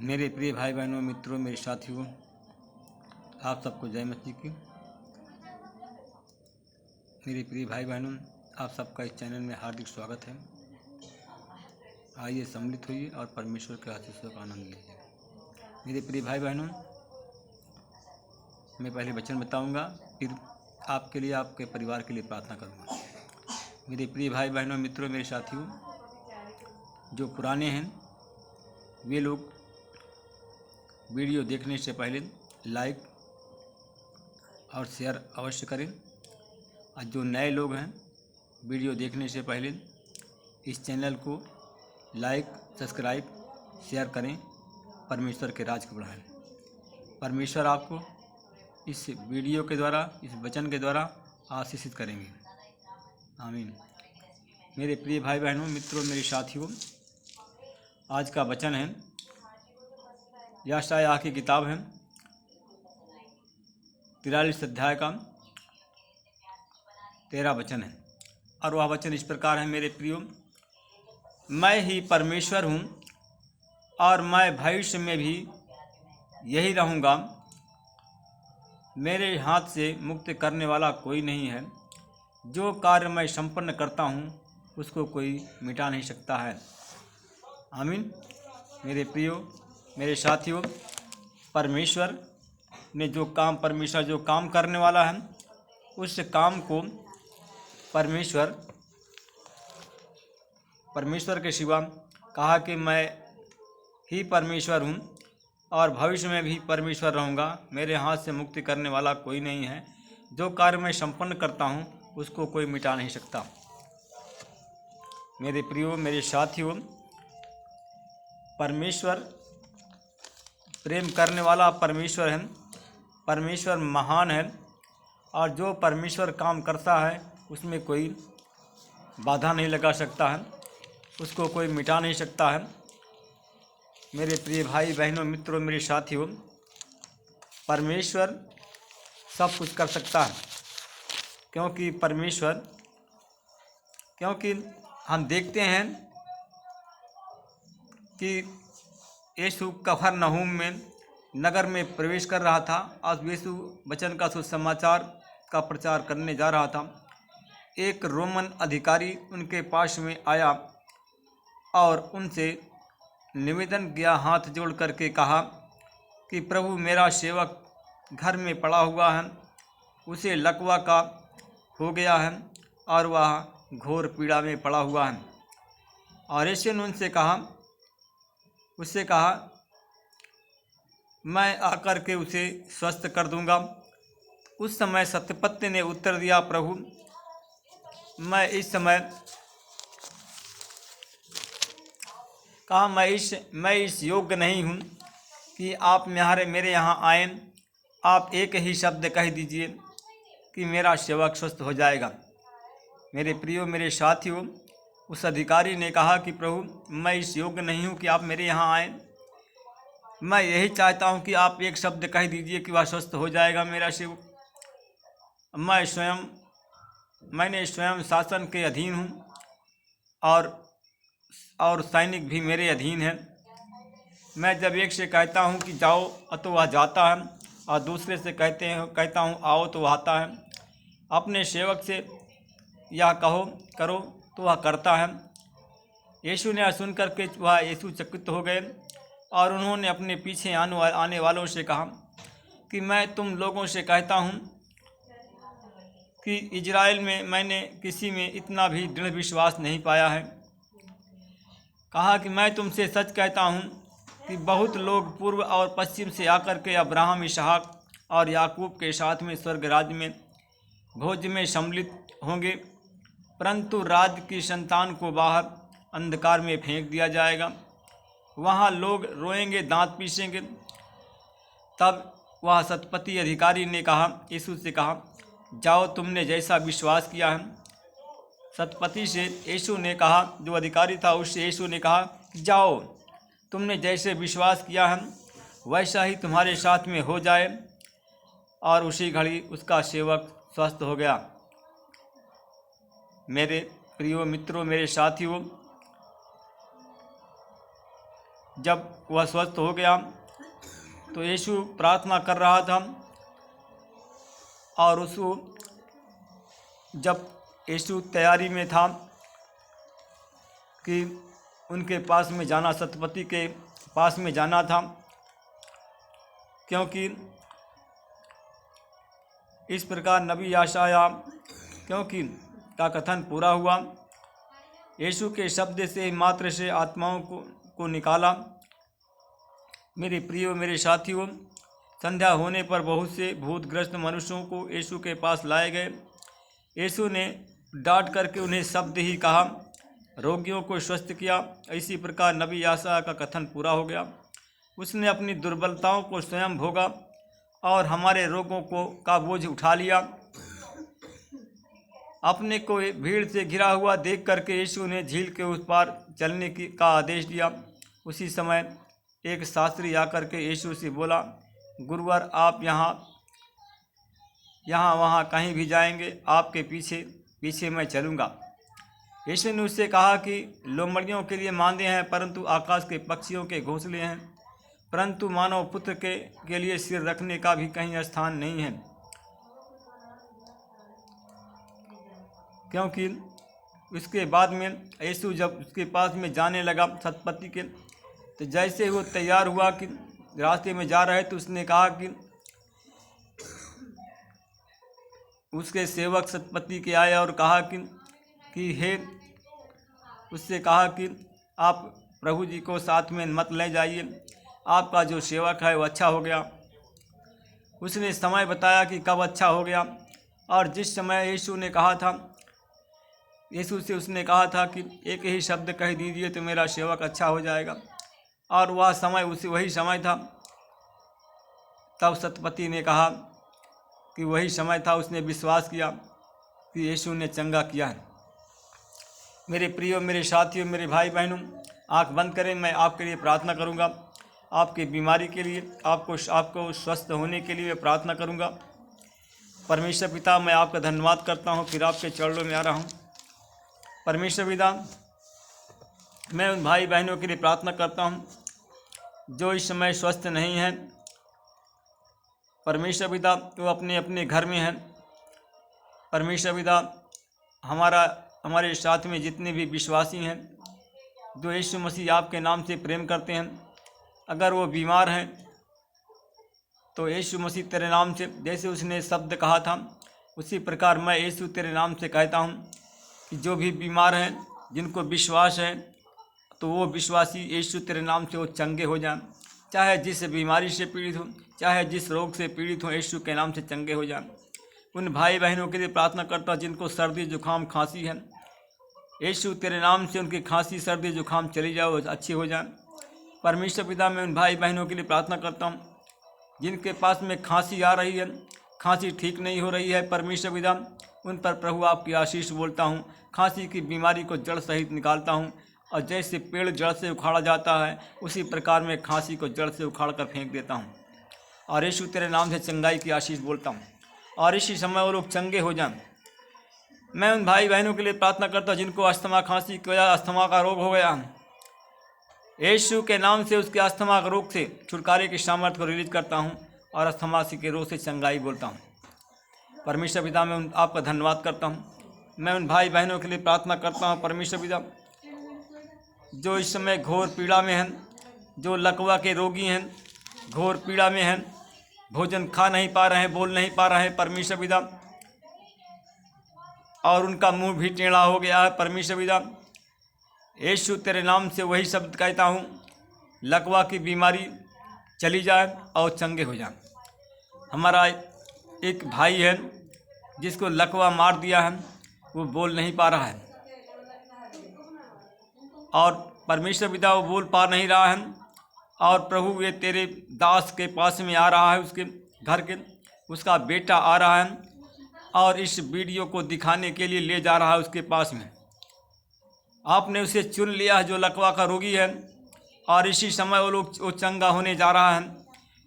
मेरे प्रिय भाई बहनों, मित्रों, मेरे साथियों, आप सबको जय मसीह की। मेरे प्रिय भाई बहनों, आप सबका इस चैनल में हार्दिक स्वागत है। आइए सम्मिलित होइए और परमेश्वर के आशीषों का आनंद लीजिए। मेरे प्रिय भाई बहनों, मैं पहले वचन बताऊंगा, फिर आपके लिए, आपके परिवार के लिए प्रार्थना करूंगा। मेरे प्रिय भाई बहनों, मित्रों, मेरे साथियों, जो पुराने हैं वे लोग वीडियो देखने से पहले लाइक और शेयर अवश्य करें, और जो नए लोग हैं वीडियो देखने से पहले इस चैनल को लाइक, सब्सक्राइब, शेयर करें। परमेश्वर के राज को बढ़ाएं। परमेश्वर आपको इस वीडियो के द्वारा, इस वचन के द्वारा आशीषित करेंगे। आमीन। मेरे प्रिय भाई बहनों, मित्रों, मेरे साथियों, आज का वचन है, यशायाह की किताब है 43 अध्याय का 13 वचन है, और वह वचन इस प्रकार है। मेरे प्रियो, मैं ही परमेश्वर हूँ और मैं भविष्य में भी यही रहूँगा। मेरे हाथ से मुक्त करने वाला कोई नहीं है। जो कार्य मैं संपन्न करता हूँ उसको कोई मिटा नहीं सकता है। आमीन। मेरे प्रियो, मेरे साथियों, परमेश्वर जो काम करने वाला है, उस काम को परमेश्वर के सिवा कहा कि मैं ही परमेश्वर हूँ और भविष्य में भी परमेश्वर रहूँगा। मेरे हाथ से मुक्ति करने वाला कोई नहीं है। जो कार्य मैं संपन्न करता हूँ उसको कोई मिटा नहीं सकता। मेरे प्रियो, मेरे साथियों, परमेश्वर प्रेम करने वाला परमेश्वर है। परमेश्वर महान है, और जो परमेश्वर काम करता है उसमें कोई बाधा नहीं लगा सकता है, उसको कोई मिटा नहीं सकता है। मेरे प्रिय भाई बहनों, मित्रों, मेरे साथियों, परमेश्वर सब कुछ कर सकता है, क्योंकि हम देखते हैं कि यीशु कफरनहूम में नगर में प्रवेश कर रहा था और यीशु वचन का सुसमाचार का प्रचार करने जा रहा था। एक रोमन अधिकारी उनके पास में आया और उनसे निवेदन किया, हाथ जोड़ करके कहा कि प्रभु, मेरा सेवक घर में पड़ा हुआ है, उसे लकवा का हो गया है और वह घोर पीड़ा में पड़ा हुआ है। और यीशु ने उससे कहा, मैं आकर के उसे स्वस्थ कर दूंगा। उस समय सत्यपत्नी ने उत्तर दिया, प्रभु, मैं इस योग्य नहीं हूँ कि आप मेरे यहाँ आएं। आप एक ही शब्द कह दीजिए कि मेरा सेवक स्वस्थ हो जाएगा। मेरे प्रियो, मेरे साथियों, उस अधिकारी ने कहा कि प्रभु, मैं इस योग्य नहीं हूँ कि आप मेरे यहाँ आएं। मैं यही चाहता हूँ कि आप एक शब्द कह दीजिए कि वह स्वस्थ हो जाएगा मेरा सेवक। मैंने स्वयं शासन के अधीन हूँ और सैनिक भी मेरे अधीन है। मैं जब एक से कहता हूँ कि जाओ तो वह जाता है, और दूसरे से कहता हूँ आओ तो वह आता है। अपने सेवक से यह करो तो वह करता है। यीशु ने सुन करके यीशु चकित हो गए, और उन्होंने अपने पीछे आने वालों से कहा कि मैं तुम लोगों से कहता हूँ कि इजराइल में मैंने किसी में इतना भी दृढ़ विश्वास नहीं पाया है। कहा कि मैं तुमसे सच कहता हूँ कि बहुत लोग पूर्व और पश्चिम से आकर के अब्राहम, इसहाक और याकूब के साथ में स्वर्ग राज्य में भोज में सम्मिलित होंगे, परंतु राज्य की संतान को बाहर अंधकार में फेंक दिया जाएगा। वहाँ लोग रोएंगे, दांत पीसेंगे। तब वह सतपति अधिकारी ने यीशु से कहा, जाओ, तुमने जैसा विश्वास किया है। सतपति से यीशु ने कहा, जो अधिकारी था उससे यीशु ने कहा, जाओ, तुमने जैसे विश्वास किया है वैसा ही तुम्हारे साथ में हो जाए। और उसी घड़ी उसका सेवक स्वस्थ हो गया। मेरे प्रियो मित्रों, मेरे साथियों, जब वह स्वस्थ हो गया तो यीशु प्रार्थना कर रहा था, और उसको जब यीशु तैयारी में था कि उनके पास में जाना, सतपति के पास में जाना था, क्योंकि इस प्रकार नबी यशायाह क्योंकि का कथन पूरा हुआ, यीशु के शब्द से मात्र से आत्माओं को निकाला। मेरे प्रियो, मेरे साथियों, संध्या होने पर बहुत से भूतग्रस्त मनुष्यों को यीशु के पास लाए गए। यीशु ने डांट करके उन्हें शब्द ही कहा, रोगियों को स्वस्थ किया। इसी प्रकार नबी यशायाह का कथन पूरा हो गया। उसने अपनी दुर्बलताओं को स्वयं भोगा और हमारे रोगों का बोझ उठा लिया। अपने को भीड़ से घिरा हुआ देख करके यीशु ने झील के उस पार चलने का आदेश दिया। उसी समय एक शास्त्री आकर के यीशु से बोला, गुरुवर, आप यहाँ वहाँ कहीं भी जाएंगे, आपके पीछे पीछे मैं चलूँगा। यीशु ने उससे कहा कि लोमड़ियों के लिए मांदे हैं, परंतु आकाश के पक्षियों के घोंसले हैं, परंतु मानव पुत्र के लिए सिर रखने का भी कहीं स्थान नहीं है। क्योंकि उसके बाद में यीशु जब उसके पास में जाने लगा सतपति के, तो जैसे वो तैयार हुआ कि रास्ते में जा रहे, तो उसने कहा कि उसके सेवक सतपति के आए और कहा कि हे, उससे कहा कि आप प्रभु जी को साथ में मत ले जाइए, आपका जो सेवक है वो अच्छा हो गया। उसने समय बताया कि कब अच्छा हो गया, और जिस समय यीशु से उसने कहा था कि एक ही शब्द कह दीजिए तो मेरा सेवक अच्छा हो जाएगा, और वह समय वही समय था। तब सतपति ने कहा कि वही समय था। उसने विश्वास किया कि यीशु ने चंगा किया है। मेरे प्रियो, मेरे साथियों, मेरे भाई बहनों, आंख बंद करें, मैं आपके लिए प्रार्थना करूंगा। आपकी बीमारी के लिए, आपको स्वस्थ होने के लिए मैं प्रार्थना करूंगा। परमेश्वर पिता, मैं आपका धन्यवाद करता हूं, फिर आपके चरणों में आ रहा हूं। परमेश्वर पिता, मैं उन भाई बहनों के लिए प्रार्थना करता हूं जो इस समय स्वस्थ नहीं हैं। परमेश्वर पिता, वो अपने अपने घर में हैं। परमेश्वर पिता, हमारे साथ में जितने भी विश्वासी हैं जो यीशु मसीह आपके नाम से प्रेम करते हैं, अगर वो बीमार हैं तो यीशु मसीह तेरे नाम से, जैसे उसने शब्द कहा था, उसी प्रकार मैं यीशु तेरे नाम से कहता हूँ कि जो भी बीमार हैं, जिनको विश्वास है, तो वो विश्वासी यीशु तेरे नाम से वो चंगे हो जाएं। चाहे जिस बीमारी से पीड़ित हो, चाहे जिस रोग से पीड़ित हो, यीशु के नाम से चंगे हो जाएं। उन भाई बहनों के लिए प्रार्थना करता हूं जिनको सर्दी जुकाम खांसी है, यीशु तेरे नाम से उनकी खांसी सर्दी जुकाम चली जाए, अच्छी हो जाए। परमेश्वर पिता, मैं उन भाई बहनों के लिए प्रार्थना करता हूँ जिनके पास में खांसी आ रही है, खांसी ठीक नहीं हो रही है। परमेश्वर पिता, उन पर प्रभु आपकी आशीष बोलता हूँ। खांसी की बीमारी को जड़ सहित निकालता हूँ, और जैसे पेड़ जड़ से उखाड़ा जाता है, उसी प्रकार मैं खांसी को जड़ से उखाड़ कर फेंक देता हूँ, और यीशु तेरे नाम से चंगाई की आशीष बोलता हूँ, और इसी समय वो लोग चंगे हो जाएं। मैं उन भाई बहनों के लिए प्रार्थना करता हूँ जिनको अस्थमा खांसी की वजह अस्थमा का रोग हो गया, यीशु के नाम से उसके अस्थमा के रोग से छुटकारे की सामर्थ्य को रिलीज करता हूँ, और अस्थमा के रोग से चंगाई बोलता हूँ। परमेश्वर पिता, मैं आपका धन्यवाद करता हूँ। मैं उन भाई बहनों के लिए प्रार्थना करता हूँ परमेश्वर पिता, जो इस समय घोर पीड़ा में हैं, जो लकवा के रोगी हैं, घोर पीड़ा में हैं, भोजन खा नहीं पा रहे हैं, बोल नहीं पा रहे हैं परमेश्वर पिता, और उनका मुंह भी टेढ़ा हो गया है। परमेश्वर पिता, यीशु तेरे नाम से वही शब्द कहता हूँ, लकवा की बीमारी चली जाए और चंगे हो जाए। हमारा एक भाई है जिसको लकवा मार दिया है, वो बोल नहीं पा रहा है, और परमेश्वर पिता वो बोल पा नहीं रहा है, और प्रभु ये तेरे दास के पास में आ रहा है, उसके घर के उसका बेटा आ रहा है, और इस वीडियो को दिखाने के लिए ले जा रहा है उसके पास में। आपने उसे चुन लिया है जो लकवा का रोगी है, और इसी समय वो चंगा होने जा रहा है,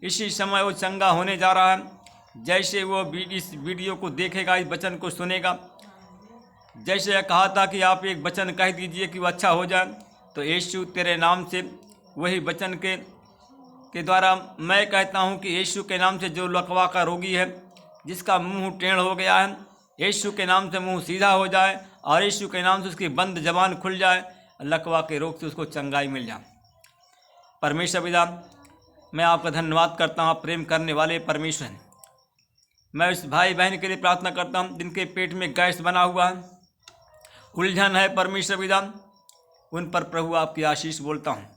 इसी समय वो चंगा होने जा रहा है। जैसे वो इस वीडियो को देखेगा, इस वचन को सुनेगा, जैसे कहा था कि आप एक वचन कह दीजिए कि वो अच्छा हो जाए, तो यीशु तेरे नाम से वही वचन के द्वारा मैं कहता हूँ कि यीशु के नाम से जो लकवा का रोगी है, जिसका मुंह टेढ़ हो गया है, यीशु के नाम से मुंह सीधा हो जाए और यीशु के नाम से उसकी बंद जबान खुल जाए, लकवा के रोग से उसको चंगाई मिल जाए। परमेश्वर पिता, मैं आपका धन्यवाद करता हूँ, प्रेम करने वाले परमेश्वर। मैं उस भाई बहन के लिए प्रार्थना करता हूँ जिनके पेट में गैस बना हुआ है, उलझन है परमेश्वर पिता, उन पर प्रभु आपकी आशीष बोलता हूँ।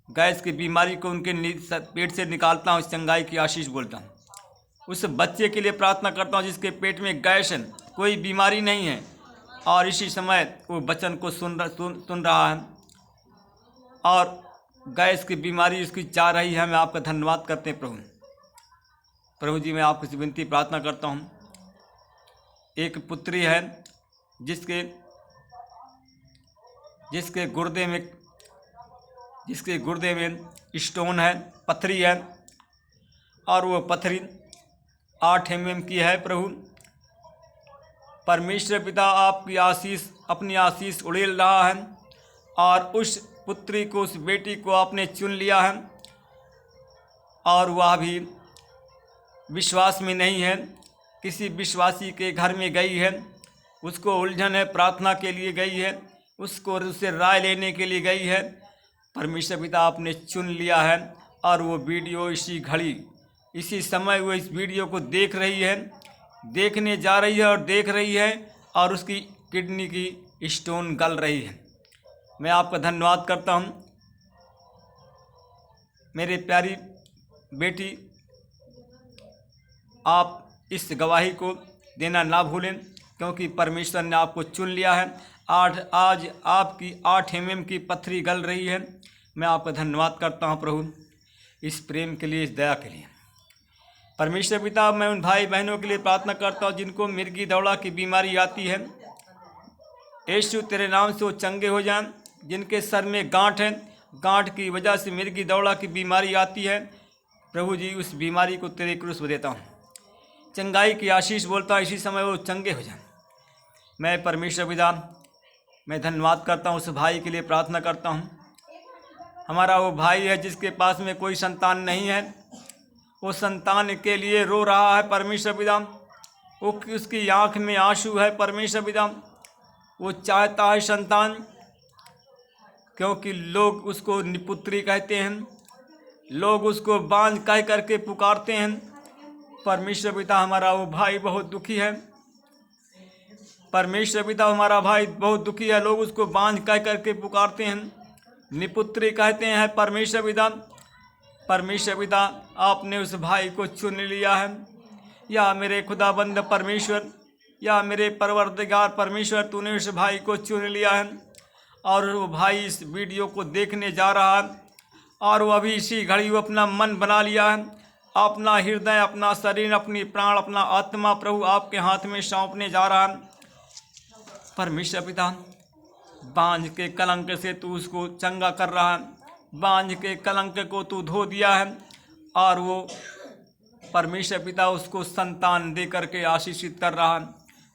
गैस की बीमारी को उनके पेट से निकालता हूँ, चंगाई की आशीष बोलता हूँ। उस बच्चे के लिए प्रार्थना करता हूँ जिसके पेट में गैस है, कोई बीमारी नहीं है और इसी समय वो वचन को सुन रहा है और गैस की बीमारी उसकी जा रही है। मैं आपका धन्यवाद करते हैं प्रभु जी। मैं आपसे विनती प्रार्थना करता हूँ, एक पुत्री है जिसके गुर्दे में स्टोन है, पथरी है और वो पथरी 8 mm की है। प्रभु परमेश्वर पिता, आपकी आशीष, अपनी आशीष उड़ेल रहा है और उस पुत्री को, उस बेटी को आपने चुन लिया है और वह भी विश्वास में नहीं है, किसी विश्वासी के घर में गई है, उसको उलझन है, प्रार्थना के लिए गई है, उससे राय लेने के लिए गई है। परमेश्वर पिता, आपने चुन लिया है और वो वीडियो इसी घड़ी, इसी समय वो इस वीडियो को देख रही है, देखने जा रही है और देख रही है और उसकी किडनी की स्टोन गल रही है। मैं आपका धन्यवाद करता हूँ। मेरे प्यारी बेटी, आप इस गवाही को देना ना भूलें, क्योंकि परमेश्वर ने आपको चुन लिया है। आज आपकी 8 mm की पथरी गल रही है। मैं आपका धन्यवाद करता हूँ प्रभु, इस प्रेम के लिए, इस दया के लिए। परमेश्वर पिता, मैं उन भाई बहनों के लिए प्रार्थना करता हूँ जिनको मिर्गी दौड़ा की बीमारी आती है, यीशु तेरे नाम से वो चंगे हो जाएं। जिनके सर में गांठ है, गांठ की वजह से मिर्गी दौड़ा की बीमारी आती है, प्रभु जी उस बीमारी को तेरे क्रूस पर देता हूँ, चंगाई की आशीष बोलता हूँ, इसी समय वो चंगे हो जाएं। मैं परमेश्वर पिता, मैं धन्यवाद करता हूँ, उस भाई के लिए प्रार्थना करता हूँ। हमारा वो भाई है जिसके पास में कोई संतान नहीं है, वो संतान के लिए रो रहा है परमेश्वर पिता, वो उसकी आँख में आंसू है परमेश्वर पिता, वो चाहता है संतान, क्योंकि लोग उसको निपुत्री कहते हैं, लोग उसको बांझ कह करके पुकारते हैं। परमेश्वर पिता, हमारा वो भाई बहुत दुखी है। परमेश्वर पिता, हमारा भाई बहुत दुखी है, लोग उसको बांझ कह करके पुकारते हैं, निपुत्री कहते हैं। परमेश्वर पिता, आपने उस भाई को चुन लिया है। या मेरे खुदाबंद परमेश्वर, या मेरे परवरदिगार परमेश्वर, तूने उस भाई को चुन लिया है और वो भाई इस वीडियो को देखने जा रहा है और वो अभी इसी घड़ी वो अपना मन बना लिया है, अपना हृदय, अपना शरीर, अपनी प्राण, अपना आत्मा प्रभु आपके हाथ में सौंपने जा रहा है। परमेश्वर पिता, बांझ के कलंक से तू उसको चंगा कर रहा है, बांझ के कलंक को तू धो दिया है और वो परमेश्वर पिता उसको संतान दे करके आशीषित कर रहा है।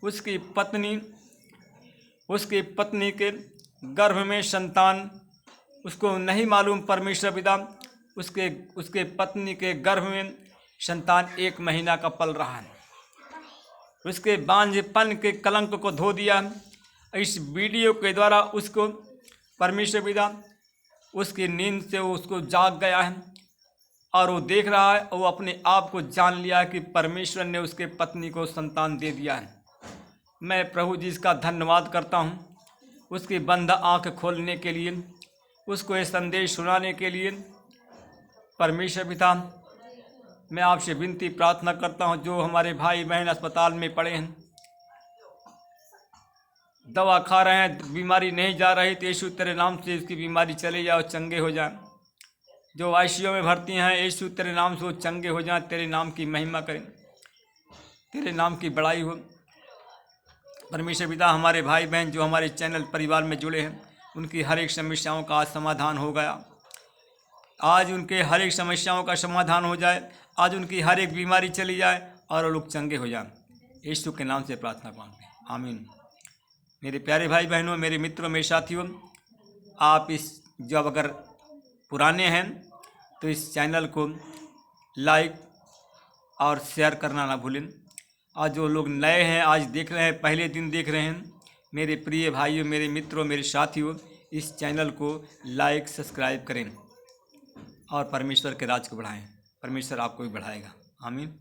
उसकी पत्नी के गर्भ में संतान उसको नहीं मालूम परमेश्वर पिता, उसके पत्नी के गर्भ में संतान 1 महीना का पल रहा है। उसके बांझपन के कलंक को धो दिया। इस वीडियो के द्वारा उसको परमेश्वर पिता, उसकी नींद से वो उसको जाग गया है और वो देख रहा है, वो अपने आप को जान लिया है कि परमेश्वर ने उसके पत्नी को संतान दे दिया है। मैं प्रभु जी इसका धन्यवाद करता हूँ, उसकी बंद आँख खोलने के लिए, उसको ये संदेश सुनाने के लिए। परमेश्वर पिता, मैं आपसे विनती प्रार्थना करता हूँ, जो हमारे भाई बहन अस्पताल में पड़े हैं, दवा खा रहे हैं, बीमारी नहीं जा रही, तो यीशु तेरे नाम से इसकी बीमारी चले जाओ, चंगे हो जाए। जो आईसीयू में भर्ती हैं, यीशु तेरे नाम से वो चंगे हो जाएं, तेरे नाम की महिमा करें, तेरे नाम की बड़ाई हो। परमेश्वर पिता, हमारे भाई बहन जो हमारे चैनल परिवार में जुड़े हैं, उनकी हर एक समस्याओं का आज समाधान हो गया। आज उनके हर एक समस्याओं का समाधान हो जाए, आज उनकी हर एक बीमारी चली जाए और वो लोग चंगे हो जाएं। यीशु के नाम से प्रार्थना मांगते हैं, आमीन। मेरे प्यारे भाई बहनों, मेरे मित्रों, मेरे साथियों, आप जब अगर पुराने हैं तो इस चैनल को लाइक और शेयर करना ना भूलें। और जो लोग नए हैं, आज देख रहे हैं, पहले दिन देख रहे हैं, मेरे प्रिय भाइयों, मेरे मित्रों, मेरे साथियों, इस चैनल को लाइक सब्सक्राइब करें और परमेश्वर के राज को बढ़ाएं। परमेश्वर आपको भी बढ़ाएगा। आमीन।